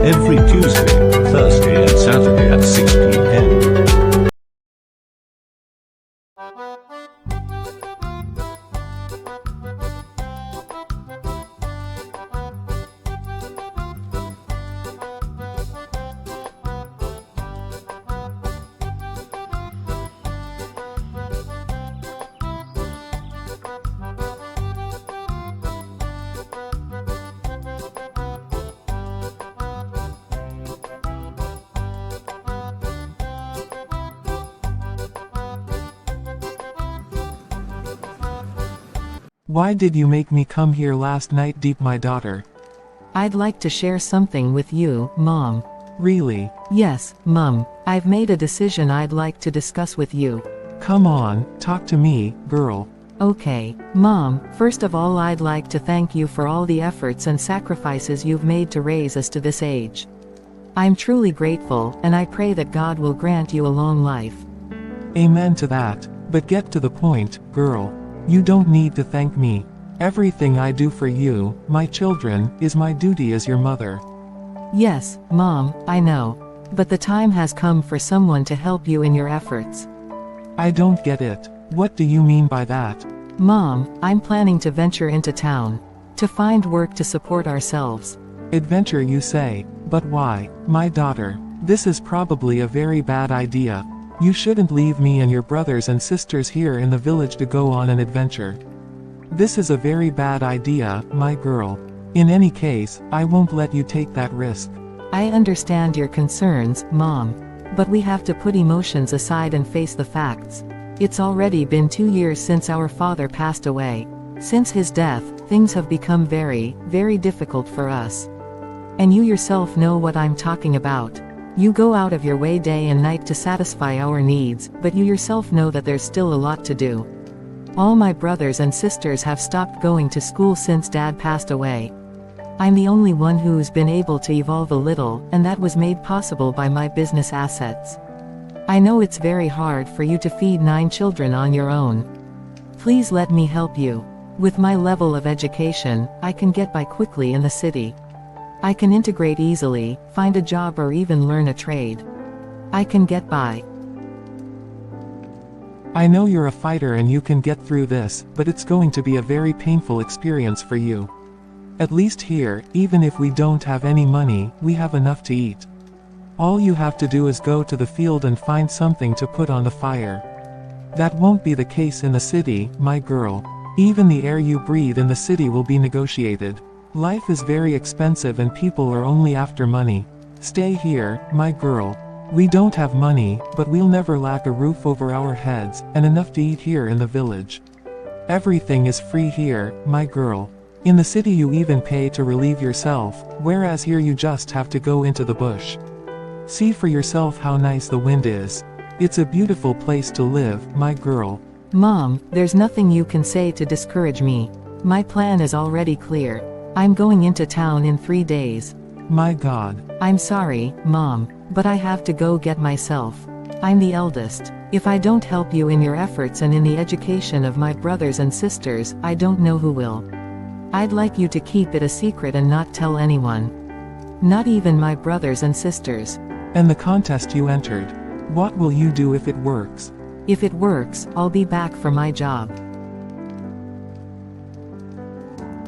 every Tuesday, Thursday and Saturday at 6 p.m. Why did you make me come here last night, Deep, my daughter? I'd like to share something with you, Mom. Really? Yes, Mum. I've made a decision I'd like to discuss with you. Come on, talk to me, girl. Okay, Mom, first of all I'd like to thank you for all the efforts and sacrifices you've made to raise us to this age. I'm truly grateful, and I pray that God will grant you a long life. Amen to that. But get to the point, girl. You don't need to thank me. Everything I do for you, my children, is my duty as your mother. Yes, Mom, I know. But the time has come for someone to help you in your efforts. I don't get it. What do you mean by that? Mom, I'm planning to venture into town. To find work to support ourselves. Adventure, you say? But why, my daughter? This is probably a very bad idea. You shouldn't leave me and your brothers and sisters here in the village to go on an adventure. This is a very bad idea, my girl. In any case, I won't let you take that risk. I understand your concerns, Mom. But we have to put emotions aside and face the facts. It's already been 2 years since our father passed away. Since his death, things have become very, very difficult for us. And you yourself know what I'm talking about. You go out of your way day and night to satisfy our needs, but you yourself know that there's still a lot to do. All my brothers and sisters have stopped going to school since Dad passed away. I'm the only one who's been able to evolve a little, and that was made possible by my business assets. I know it's very hard for you to feed 9 children on your own. Please let me help you. With my level of education, I can get by quickly in the city. I can integrate easily, find a job or even learn a trade. I can get by. I know you're a fighter and you can get through this, but it's going to be a very painful experience for you. At least here, even if we don't have any money, we have enough to eat. All you have to do is go to the field and find something to put on the fire. That won't be the case in the city, my girl. Even the air you breathe in the city will be negotiated. Life is very expensive and people are only after money. Stay here, my girl. We don't have money, but we'll never lack a roof over our heads, and enough to eat here in the village. Everything is free here, my girl. In the city you even pay to relieve yourself, whereas here you just have to go into the bush. See for yourself how nice the wind is. It's a beautiful place to live, my girl. Mom, there's nothing you can say to discourage me. My plan is already clear. I'm going into town in 3 days. My God. I'm sorry, Mom, but I have to go get myself. I'm the eldest. If I don't help you in your efforts and in the education of my brothers and sisters, I don't know who will. I'd like you to keep it a secret and not tell anyone. Not even my brothers and sisters. And the contest you entered. What will you do if it works? If it works, I'll be back for my job.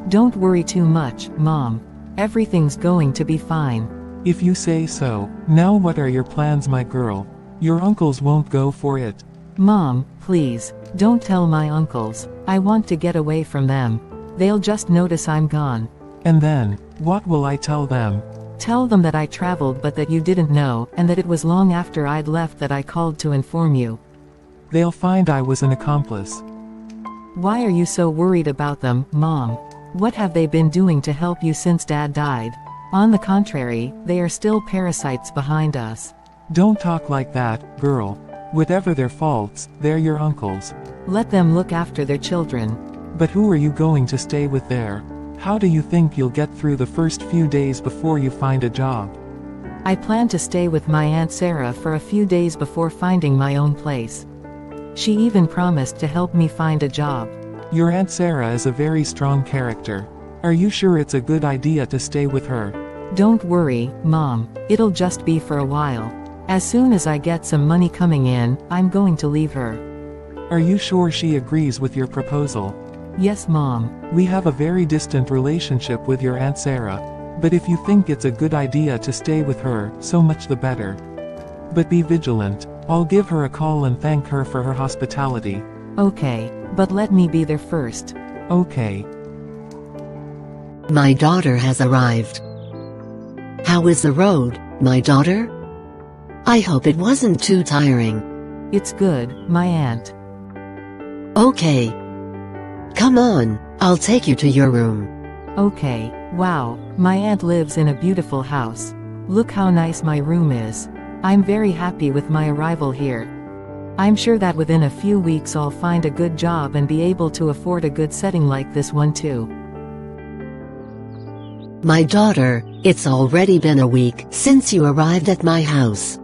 Don't worry too much, Mom. Everything's going to be fine. If you say so. Now what are your plans, my girl? Your uncles won't go for it. Mom, please, don't tell my uncles. I want to get away from them. They'll just notice I'm gone. And then, what will I tell them? Tell them that I traveled but that you didn't know, and that it was long after I'd left that I called to inform you. They'll find I was an accomplice. Why are you so worried about them, Mom? What have they been doing to help you since Dad died? On the contrary, they are still parasites behind us. Don't talk like that, girl. Whatever their faults, they're your uncles. Let them look after their children. But who are you going to stay with there? How do you think you'll get through the first few days before you find a job? I plan to stay with my Aunt Sarah for a few days before finding my own place. She even promised to help me find a job. Your Aunt Sarah is a very strong character. Are you sure it's a good idea to stay with her? Don't worry, Mom, it'll just be for a while. As soon as I get some money coming in, I'm going to leave her. Are you sure she agrees with your proposal? Yes, Mom. We have a very distant relationship with your Aunt Sarah. But if you think it's a good idea to stay with her, so much the better. But be vigilant. I'll give her a call and thank her for her hospitality. Okay, but let me be there first. Okay. My daughter has arrived. How is the road, my daughter? I hope it wasn't too tiring. It's good, my aunt. Okay. Come on, I'll take you to your room. Okay, wow, my aunt lives in a beautiful house. Look how nice my room is. I'm very happy with my arrival here. I'm sure that within a few weeks I'll find a good job and be able to afford a good setting like this one too. My daughter, it's already been a week since you arrived at my house.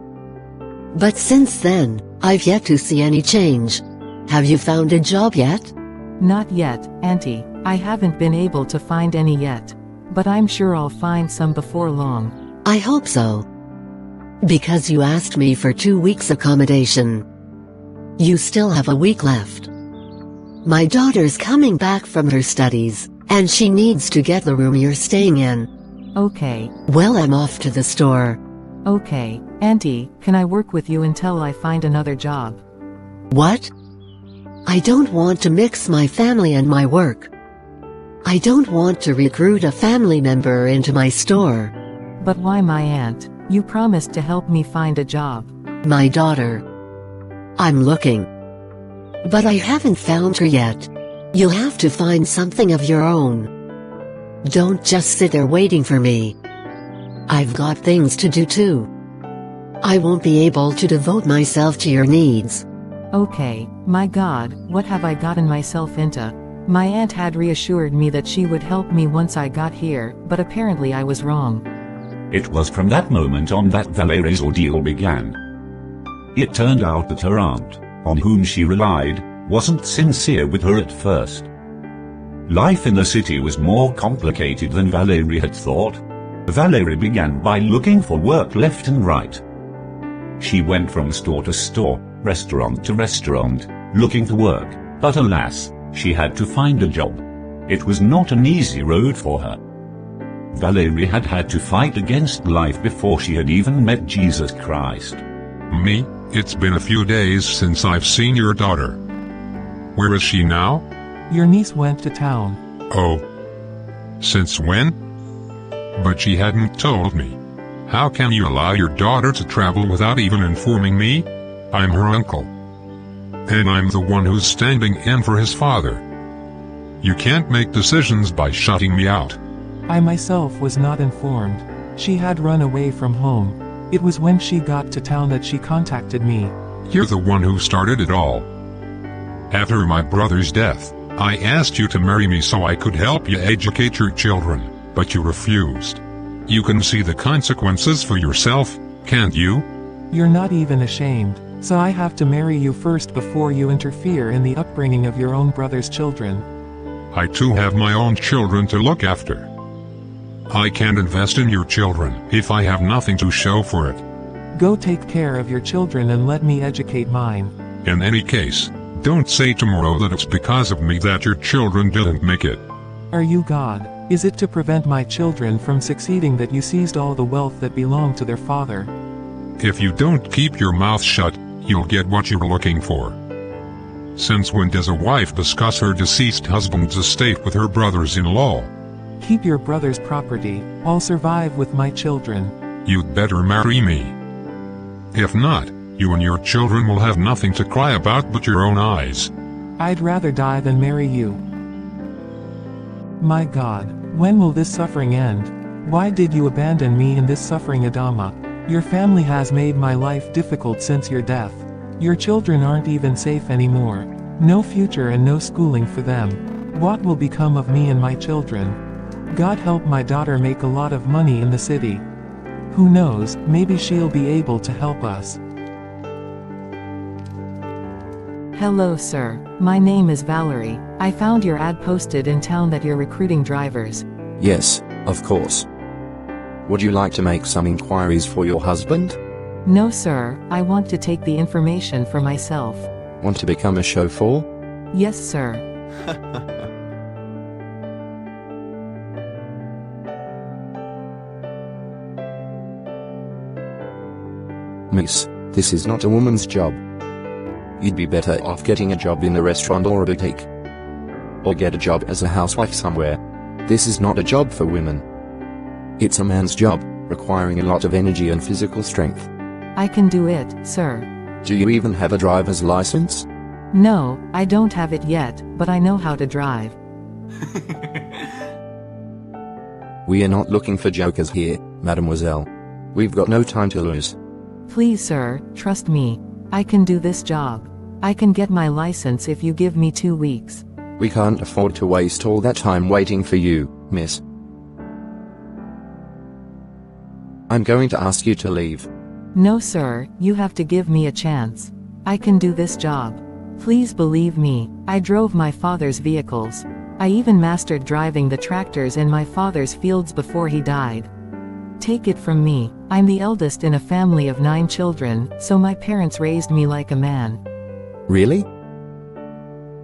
But since then, I've yet to see any change. Have you found a job yet? Not yet, Auntie. I haven't been able to find any yet. But I'm sure I'll find some before long. I hope so. Because you asked me for 2 weeks accommodation. You still have a week left. My daughter's coming back from her studies, and she needs to get the room you're staying in. Okay. Well, I'm off to the store. Okay, Auntie, can I work with you until I find another job? What? I don't want to mix my family and my work. I don't want to recruit a family member into my store. But why, my aunt? You promised to help me find a job. My daughter. I'm looking. But I haven't found her yet. You'll have to find something of your own. Don't just sit there waiting for me. I've got things to do too. I won't be able to devote myself to your needs. Okay, my God, what have I gotten myself into? My aunt had reassured me that she would help me once I got here, but apparently I was wrong. It was from that moment on that Valerie's ordeal began. It turned out that her aunt, on whom she relied, wasn't sincere with her at first. Life in the city was more complicated than Valerie had thought. Valerie began by looking for work left and right. She went from store to store, restaurant to restaurant, looking for work, but alas, she had to find a job. It was not an easy road for her. Valerie had had to fight against life before she had even met Jesus Christ. Me? It's been a few days since I've seen your daughter. Where is she now? Your niece went to town. Oh. Since when? But she hadn't told me. How can you allow your daughter to travel without even informing me? I'm her uncle. And I'm the one who's standing in for his father. You can't make decisions by shutting me out. I myself was not informed. She had run away from home. It was when she got to town that she contacted me. You're the one who started it all. After my brother's death, I asked you to marry me so I could help you educate your children, but you refused. You can see the consequences for yourself, can't you? You're not even ashamed, so I have to marry you first before you interfere in the upbringing of your own brother's children. I too have my own children to look after. I can't invest in your children if I have nothing to show for it. Go take care of your children and let me educate mine. In any case, don't say tomorrow that it's because of me that your children didn't make it. Are you God? Is it to prevent my children from succeeding that you seized all the wealth that belonged to their father? If you don't keep your mouth shut, you'll get what you're looking for. Since when does a wife discuss her deceased husband's estate with her brothers-in-law? Keep your brother's property. I'll survive with my children. You'd better marry me. If not, you and your children will have nothing to cry about but your own eyes. I'd rather die than marry you. My God, when will this suffering end? Why did you abandon me in this suffering, Adama? Your family has made my life difficult since your death. Your children aren't even safe anymore. No future and no schooling for them. What will become of me and my children? God help my daughter make a lot of money in the city. Who knows, maybe she'll be able to help us. Hello, sir. My name is Valerie. I found your ad posted in town that you're recruiting drivers. Yes, of course. Would you like to make some inquiries for your husband? No sir, I want to take the information for myself. Want to become a chauffeur? Yes sir. Miss, this is not a woman's job. You'd be better off getting a job in a restaurant or a boutique. Or get a job as a housewife somewhere. This is not a job for women. It's a man's job, requiring a lot of energy and physical strength. I can do it, sir. Do you even have a driver's license? No, I don't have it yet, but I know how to drive. We are not looking for jokers here, mademoiselle. We've got no time to lose. Please sir, trust me. I can do this job. I can get my license if you give me 2 weeks. We can't afford to waste all that time waiting for you, miss. I'm going to ask you to leave. No sir, you have to give me a chance. I can do this job. Please believe me, I drove my father's vehicles. I even mastered driving the tractors in my father's fields before he died. Take it from me, I'm the eldest in a family of 9 children, so my parents raised me like a man. Really?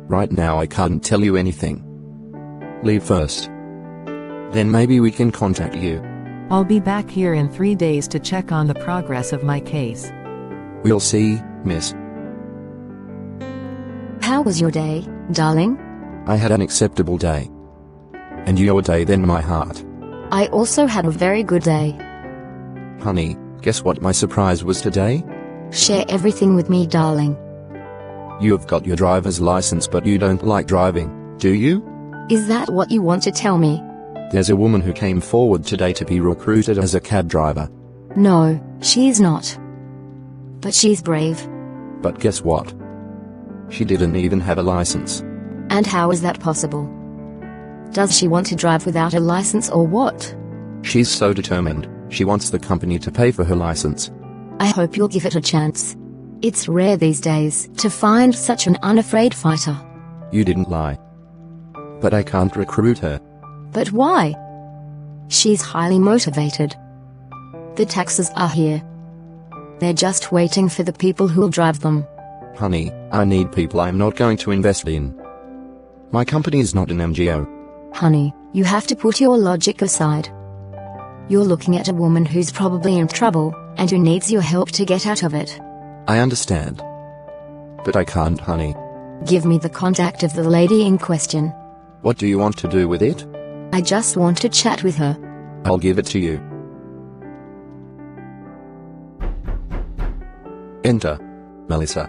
Right now I can't tell you anything. Leave first. Then maybe we can contact you. I'll be back here in 3 days to check on the progress of my case. We'll see, miss. How was your day, darling? I had an acceptable day. And your day then, my heart. I also had a very good day. Honey, guess what my surprise was today? Share everything with me, darling. You have got your driver's license but you don't like driving, do you? Is that what you want to tell me? There's a woman who came forward today to be recruited as a cab driver. No, she's not. But she's brave. But guess what? She didn't even have a license. And how is that possible? Does she want to drive without a license or what? She's so determined, she wants the company to pay for her license. I hope you'll give it a chance. It's rare these days to find such an unafraid fighter. You didn't lie. But I can't recruit her. But why? She's highly motivated. The taxes are here. They're just waiting for the people who'll drive them. Honey, I need people I'm not going to invest in. My company is not an NGO. Honey, you have to put your logic aside. You're looking at a woman who's probably in trouble, and who needs your help to get out of it. I understand. But I can't, honey. Give me the contact of the lady in question. What do you want to do with it? I just want to chat with her. I'll give it to you. Enter. Melissa.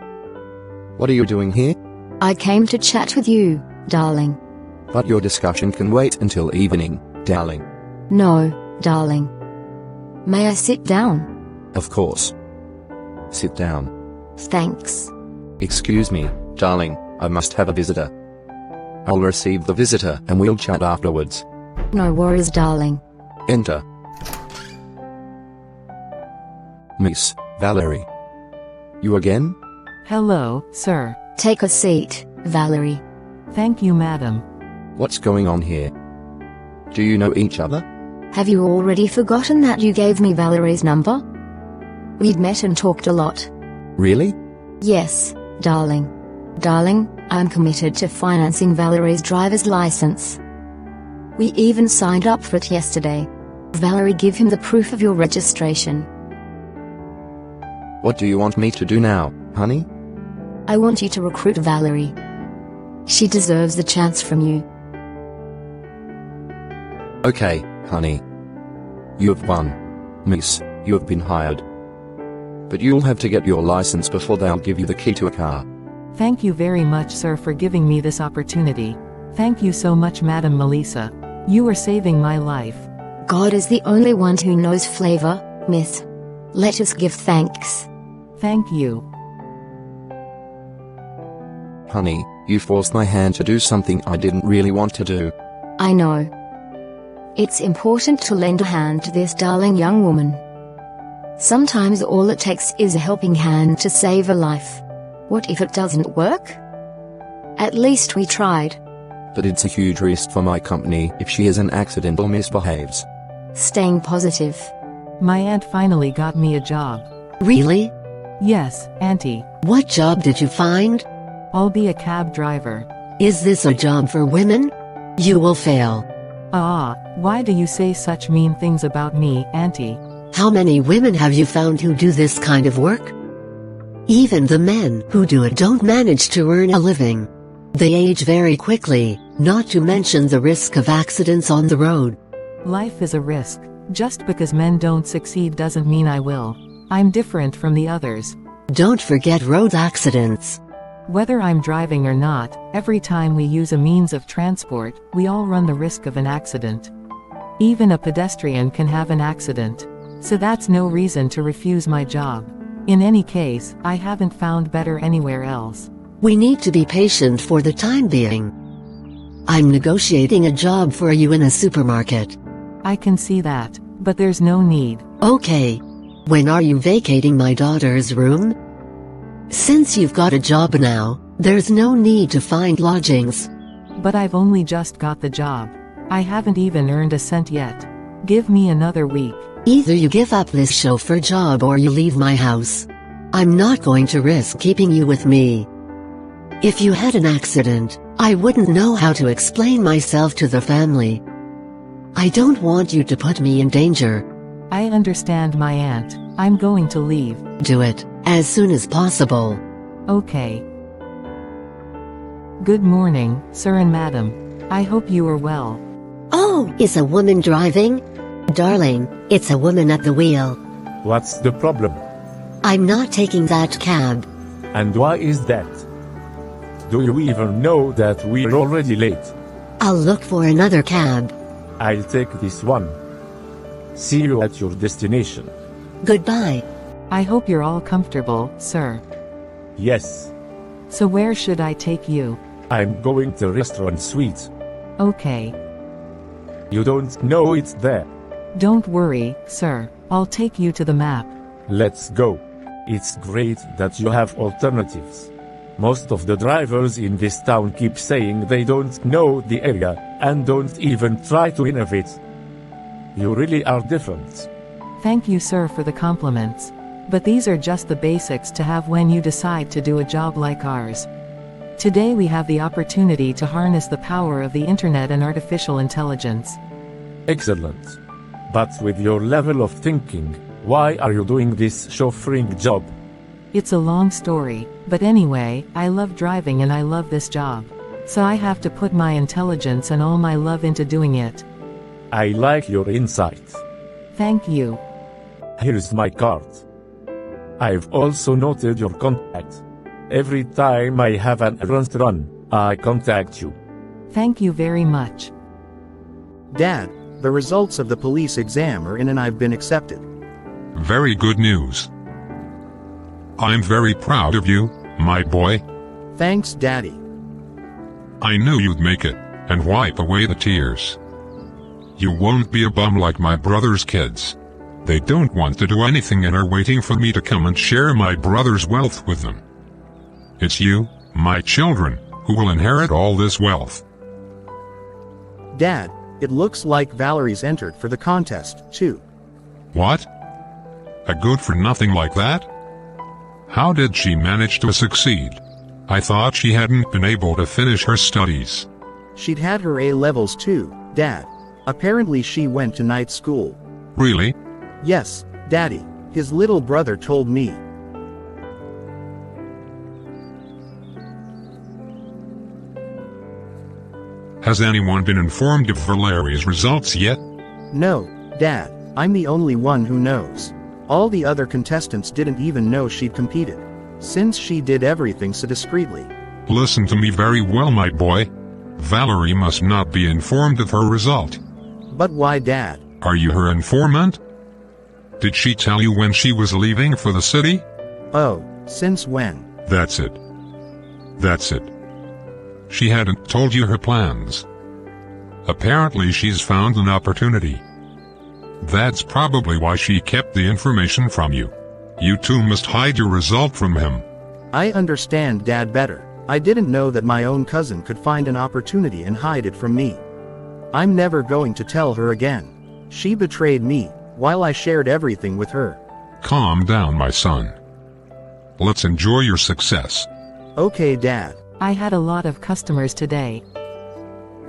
What are you doing here? I came to chat with you, darling. But your discussion can wait until evening, darling. No, darling. May I sit down? Of course. Sit down. Thanks. Excuse me, darling, I must have a visitor. I'll receive the visitor and we'll chat afterwards. No worries, darling. Enter. Miss Valerie. You again? Hello, sir. Take a seat, Valerie. Thank you, madam. What's going on here? Do you know each other? Have you already forgotten that you gave me Valerie's number? We'd met and talked a lot. Really? Yes, darling. Darling, I'm committed to financing Valerie's driver's license. We even signed up for it yesterday. Valerie, give him the proof of your registration. What do you want me to do now, honey? I want you to recruit Valerie. She deserves a chance from you. Okay, honey. You have won. Miss, you have been hired. But you'll have to get your license before they'll give you the key to a car. Thank you very much, sir, for giving me this opportunity. Thank you so much, Madam Melissa. You are saving my life. God is the only one who knows flavor, miss. Let us give thanks. Thank you. Honey, you forced my hand to do something I didn't really want to do. I know. It's important to lend a hand to this darling young woman. Sometimes all it takes is a helping hand to save a life. What if it doesn't work? At least we tried. But it's a huge risk for my company if she is an accident or misbehaves. Staying positive. My aunt finally got me a job. Really? Yes, Auntie. What job did you find? I'll be a cab driver. Is this a job for women? You will fail. Why do you say such mean things about me, Auntie? How many women have you found who do this kind of work? Even the men who do it don't manage to earn a living. They age very quickly, not to mention the risk of accidents on the road. Life is a risk. Just because men don't succeed doesn't mean I will. I'm different from the others. Don't forget road accidents. Whether I'm driving or not, every time we use a means of transport, we all run the risk of an accident. Even a pedestrian can have an accident. So that's no reason to refuse my job. In any case, I haven't found better anywhere else. We need to be patient for the time being. I'm negotiating a job for you in a supermarket. I can see that, but there's no need. Okay. When are you vacating my daughter's room? Since you've got a job now, there's no need to find lodgings. But I've only just got the job. I haven't even earned a cent yet. Give me another week. Either you give up this chauffeur job or you leave my house. I'm not going to risk keeping you with me. If you had an accident, I wouldn't know how to explain myself to the family. I don't want you to put me in danger. I understand, my aunt. I'm going to leave. Do it, as soon as possible. Okay. Good morning, sir and madam. I hope you are well. Oh, is a woman driving? Darling, it's a woman at the wheel. What's the problem? I'm not taking that cab. And why is that? Do you even know that we're already late? I'll look for another cab. I'll take this one. See you at your destination. Goodbye. I hope you're all comfortable, sir. Yes. So where should I take you? I'm going to restaurant suite. Okay. You don't know it's there. Don't worry, sir. I'll take you to the map. Let's go. It's great that you have alternatives. Most of the drivers in this town keep saying they don't know the area, and don't even try to innovate. You really are different. Thank you, sir, for the compliments. But these are just the basics to have when you decide to do a job like ours. Today we have the opportunity to harness the power of the internet and artificial intelligence. Excellent. But with your level of thinking, why are you doing this chauffeuring job? It's a long story, but anyway, I love driving and I love this job. So I have to put my intelligence and all my love into doing it. I like your insight. Thank you. Here's my card. I've also noted your contact. Every time I have an errand run, I contact you. Thank you very much. Dad, the results of the police exam are in and I've been accepted. Very good news. I'm very proud of you, my boy. Thanks, Daddy. I knew you'd make it, and wipe away the tears. You won't be a bum like my brother's kids. They don't want to do anything and are waiting for me to come and share my brother's wealth with them. It's you, my children, who will inherit all this wealth. Dad, it looks like Valerie's entered for the contest, too. What? A good-for-nothing like that? How did she manage to succeed? I thought she hadn't been able to finish her studies. She'd had her A-levels too, Dad. Apparently she went to night school. Really? Yes, Daddy. His little brother told me. Has anyone been informed of Valerie's results yet? No, Dad. I'm the only one who knows. All the other contestants didn't even know she'd competed, since she did everything so discreetly. Listen to me very well, my boy. Valerie must not be informed of her result. But why, Dad? Are you her informant? Did she tell you when she was leaving for the city? Oh, since when? That's it. That's it. She hadn't told you her plans. Apparently she's found an opportunity. That's probably why she kept the information from you. You two must hide your result from him. I understand, Dad, better. I didn't know that my own cousin could find an opportunity and hide it from me. I'm never going to tell her again. She betrayed me, while I shared everything with her. Calm down, my son. Let's enjoy your success. Okay, Dad. I had a lot of customers today.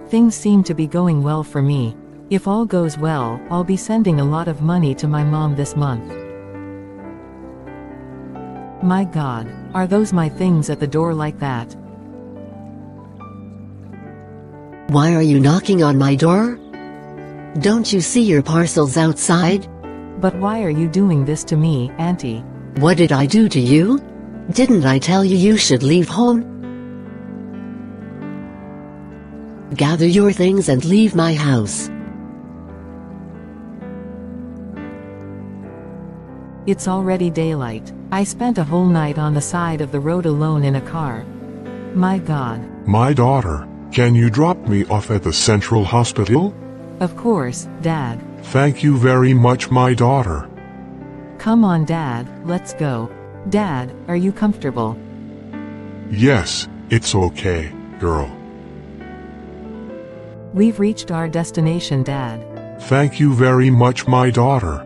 Things seem to be going well for me. If all goes well, I'll be sending a lot of money to my mom this month. My God, are those my things at the door like that? Why are you knocking on my door? Don't you see your parcels outside? But why are you doing this to me, Auntie? What did I do to you? Didn't I tell you you should leave home? Gather your things and leave my house. It's already daylight. I spent a whole night on the side of the road alone in a car. My God. My daughter, can you drop me off at the Central Hospital? Of course, Dad. Thank you very much, my daughter. Come on, Dad, let's go. Dad, are you comfortable? Yes, it's okay, girl. We've reached our destination, Dad. Thank you very much, my daughter.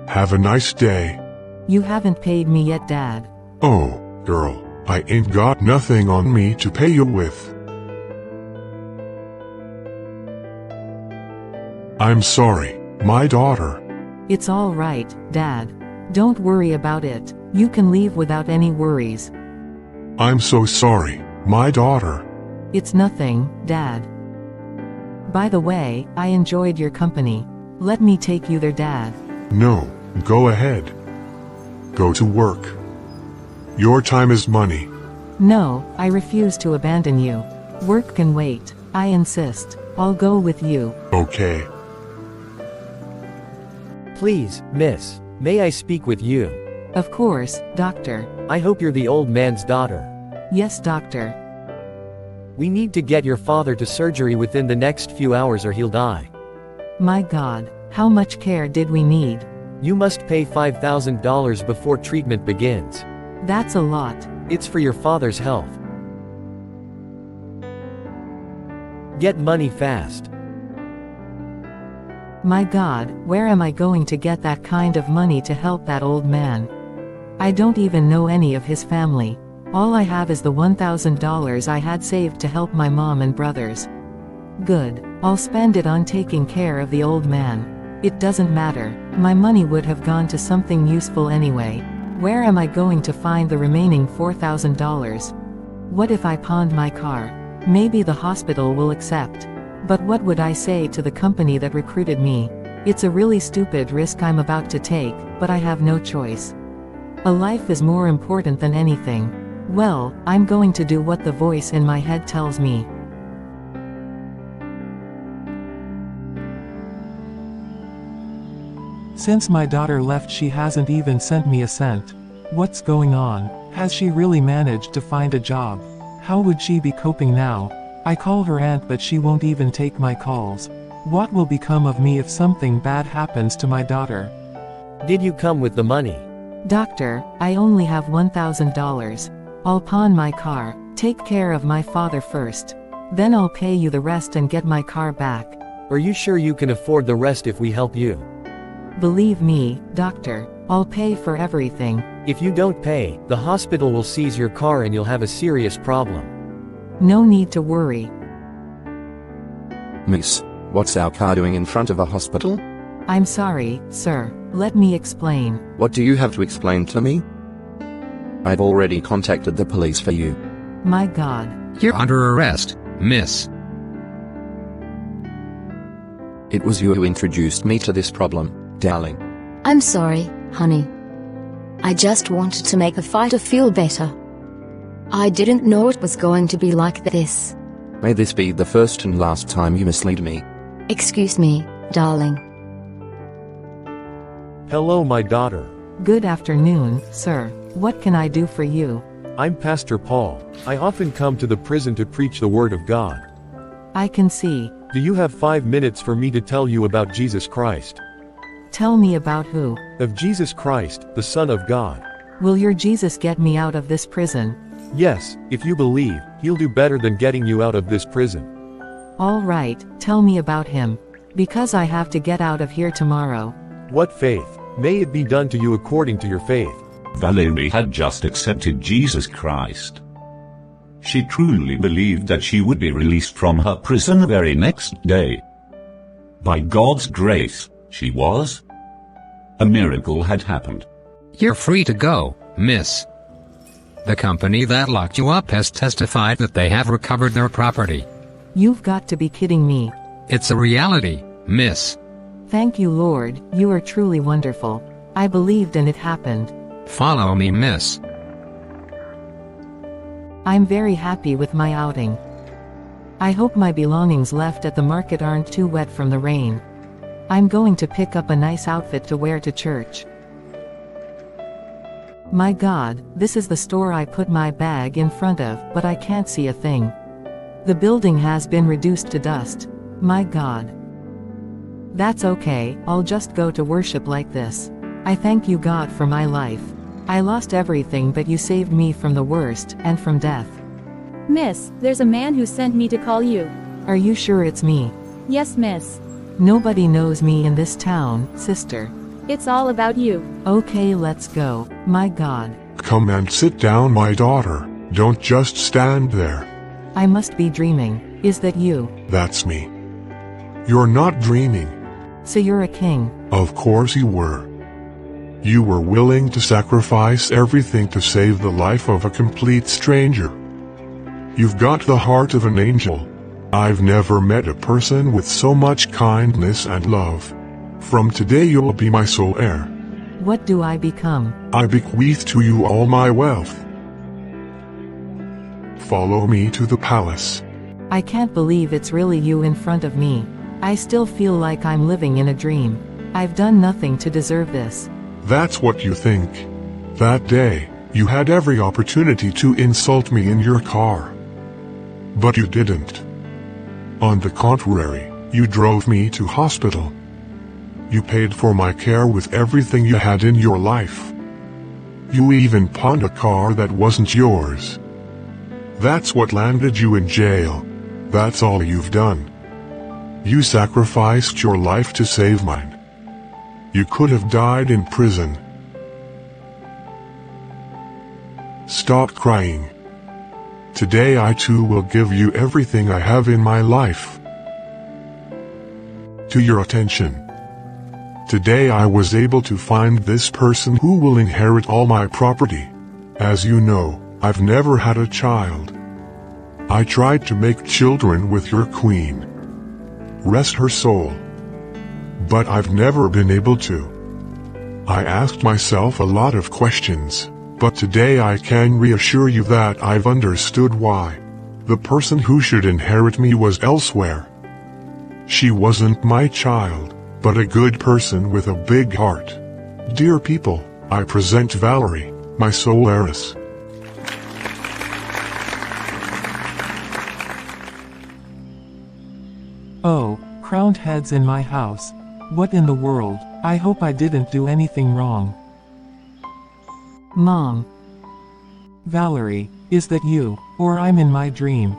Have a nice day. You haven't paid me yet, Dad. Oh, girl, I ain't got nothing on me to pay you with. I'm sorry, my daughter. It's all right, Dad. Don't worry about it. You can leave without any worries. I'm so sorry, my daughter. It's nothing, Dad. By the way, I enjoyed your company. Let me take you there, Dad. No, go ahead. Go to work. Your time is money. No, I refuse to abandon you. Work can wait. I insist. I'll go with you. Okay. Please, miss, may I speak with you? Of course, doctor. I hope you're the old man's daughter. Yes, doctor. We need to get your father to surgery within the next few hours or he'll die. My God, how much care did we need? You must pay $5,000 before treatment begins. That's a lot. It's for your father's health. Get money fast. My God, where am I going to get that kind of money to help that old man? I don't even know any of his family. All I have is the $1,000 I had saved to help my mom and brothers. Good. I'll spend it on taking care of the old man. It doesn't matter. My money would have gone to something useful anyway. Where am I going to find the remaining $4,000? What if I pawned my car? Maybe the hospital will accept. But what would I say to the company that recruited me? It's a really stupid risk I'm about to take, but I have no choice. A life is more important than anything. Well, I'm going to do what the voice in my head tells me. Since my daughter left, she hasn't even sent me a cent. What's going on? Has she really managed to find a job? How would she be coping now? I call her aunt, but she won't even take my calls. What will become of me if something bad happens to my daughter? Did you come with the money? Doctor, I only have $1,000. I'll pawn my car, take care of my father first. Then I'll pay you the rest and get my car back. Are you sure you can afford the rest if we help you? Believe me, doctor, I'll pay for everything. If you don't pay, the hospital will seize your car and you'll have a serious problem. No need to worry. Miss, what's our car doing in front of a hospital? I'm sorry, sir. Let me explain. What do you have to explain to me? I've already contacted the police for you. My God. You're under arrest, miss. It was you who introduced me to this problem, darling. I'm sorry, honey. I just wanted to make a fighter feel better. I didn't know it was going to be like this. May this be the first and last time you mislead me. Excuse me, darling. Hello, my daughter. Good afternoon, sir. What can I do for you? I'm Pastor Paul. I often come to the prison to preach the Word of God. I can see. Do you have 5 minutes for me to tell you about Jesus Christ? Tell me about who? Of Jesus Christ, the Son of God. Will your Jesus get me out of this prison? Yes, if you believe, he'll do better than getting you out of this prison. All right, tell me about him. Because I have to get out of here tomorrow. What faith? May it be done to you according to your faith. Valerie had just accepted Jesus Christ. She truly believed that she would be released from her prison the very next day. By God's grace, she was. A miracle had happened. You're free to go, miss. The company that locked you up has testified that they have recovered their property. You've got to be kidding me. It's a reality, miss. Thank you, Lord, you are truly wonderful. I believed and it happened. Follow me, miss. I'm very happy with my outing. I hope my belongings left at the market aren't too wet from the rain. I'm going to pick up a nice outfit to wear to church. My God, this is the store I put my bag in front of, but I can't see a thing. The building has been reduced to dust. My God. That's okay, I'll just go to worship like this. I thank you, God, for my life. I lost everything, but you saved me from the worst, and from death. Miss, there's a man who sent me to call you. Are you sure it's me? Yes, miss. Nobody knows me in this town, sister. It's all about you. Okay, let's go. My God. Come and sit down, my daughter. Don't just stand there. I must be dreaming. Is that you? That's me. You're not dreaming. So you're a king? Of course you were. You were willing to sacrifice everything to save the life of a complete stranger. You've got the heart of an angel. I've never met a person with so much kindness and love. From today you'll be my sole heir. What do I become? I bequeath to you all my wealth. Follow me to the palace. I can't believe it's really you in front of me. I still feel like I'm living in a dream. I've done nothing to deserve this. That's what you think. That day, you had every opportunity to insult me in your car. But you didn't. On the contrary, you drove me to hospital. You paid for my care with everything you had in your life. You even pawned a car that wasn't yours. That's what landed you in jail. That's all you've done. You sacrificed your life to save mine. You could have died in prison. Stop crying. Today I too will give you everything I have in my life. To your attention. Today I was able to find this person who will inherit all my property. As you know, I've never had a child. I tried to make children with your queen. Rest her soul. But I've never been able to. I asked myself a lot of questions, but today I can reassure you that I've understood why. The person who should inherit me was elsewhere. She wasn't my child, but a good person with a big heart. Dear people, I present Valerie, my sole heiress. Oh, crowned heads in my house. What in the world? I hope I didn't do anything wrong. Mom. Valerie, is that you, or I'm in my dream?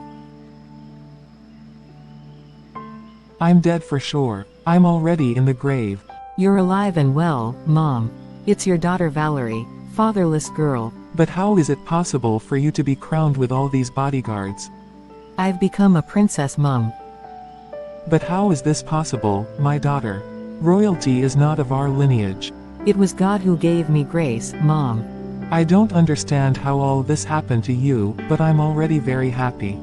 I'm dead for sure. I'm already in the grave. You're alive and well, Mom. It's your daughter Valerie, fatherless girl. But how is it possible for you to be crowned with all these bodyguards? I've become a princess, Mom. But how is this possible, my daughter? Royalty is not of our lineage. It was God who gave me grace, Mom. I don't understand how all this happened to you, but I'm already very happy.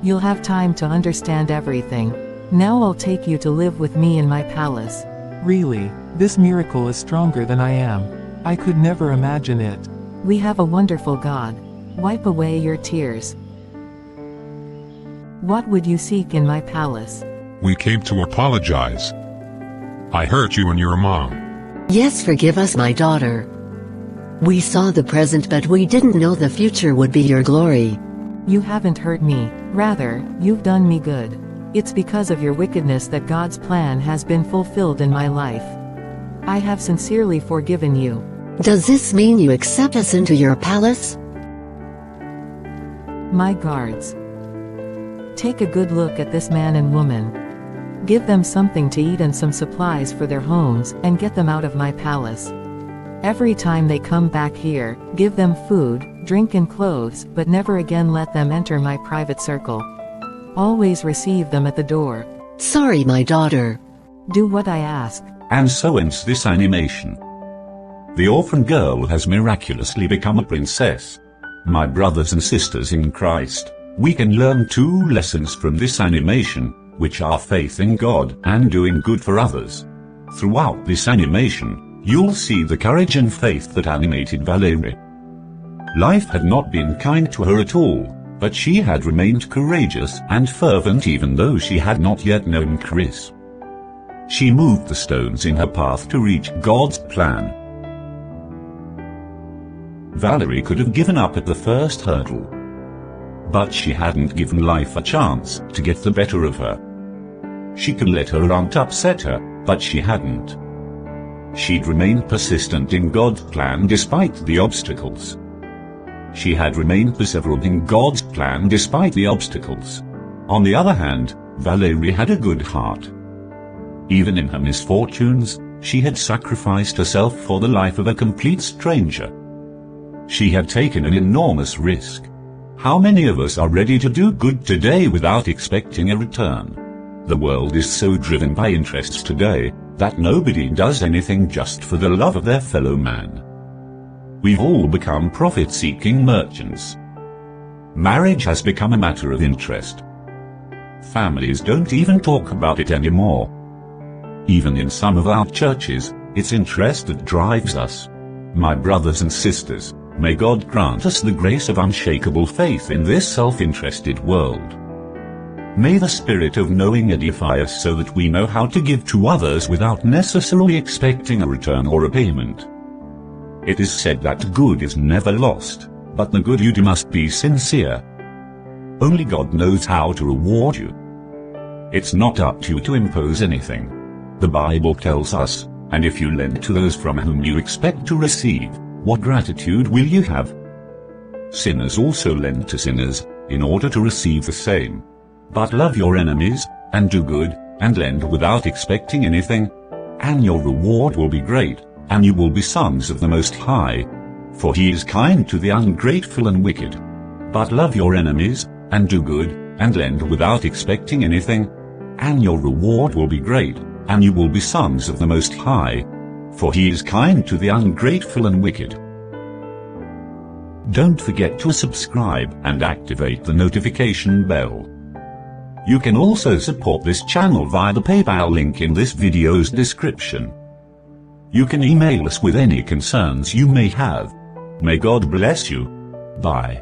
You'll have time to understand everything. Now I'll take you to live with me in my palace. Really, this miracle is stronger than I am. I could never imagine it. We have a wonderful God. Wipe away your tears. What would you seek in my palace? We came to apologize. I hurt you and your mom. Yes, forgive us, my daughter. We saw the present, but we didn't know the future would be your glory. You haven't hurt me. Rather, you've done me good. It's because of your wickedness that God's plan has been fulfilled in my life. I have sincerely forgiven you. Does this mean you accept us into your palace? My guards. Take a good look at this man and woman. Give them something to eat and some supplies for their homes, and get them out of my palace. Every time they come back here, give them food, drink and clothes, but never again let them enter my private circle. Always receive them at the door. Sorry, my daughter. Do what I ask. And so ends this animation. The orphan girl has miraculously become a princess. My brothers and sisters in Christ, we can learn 2 lessons from this animation, which are faith in God and doing good for others. Throughout this animation, you'll see the courage and faith that animated Valerie. Life had not been kind to her at all, but she had remained courageous and fervent even though she had not yet known Chris. She moved the stones in her path to reach God's plan. Valerie could have given up at the first hurdle. But she hadn't given life a chance to get the better of her. She could let her aunt upset her, but she hadn't. She'd remained persistent in God's plan despite the obstacles. She had remained perseverant in God's plan despite the obstacles. On the other hand, Valerie had a good heart. Even in her misfortunes, she had sacrificed herself for the life of a complete stranger. She had taken an enormous risk. How many of us are ready to do good today without expecting a return? The world is so driven by interests today that nobody does anything just for the love of their fellow man. We've all become profit-seeking merchants. Marriage has become a matter of interest. Families don't even talk about it anymore. Even in some of our churches, it's interest that drives us. My brothers and sisters, may God grant us the grace of unshakable faith in this self-interested world. May the spirit of knowing edify us so that we know how to give to others without necessarily expecting a return or a payment. It is said that good is never lost, but the good you do must be sincere. Only God knows how to reward you. It's not up to you to impose anything. The Bible tells us, and if you lend to those from whom you expect to receive, what gratitude will you have? Sinners also lend to sinners, in order to receive the same. But love your enemies, and do good, and lend without expecting anything, and your reward will be great, and you will be sons of the Most High. For he is kind to the ungrateful and wicked. But love your enemies, and do good, and lend without expecting anything, and your reward will be great, and you will be sons of the Most High. For he is kind to the ungrateful and wicked. Don't forget to subscribe and activate the notification bell. You can also support this channel via the PayPal link in this video's description. You can email us with any concerns you may have. May God bless you. Bye.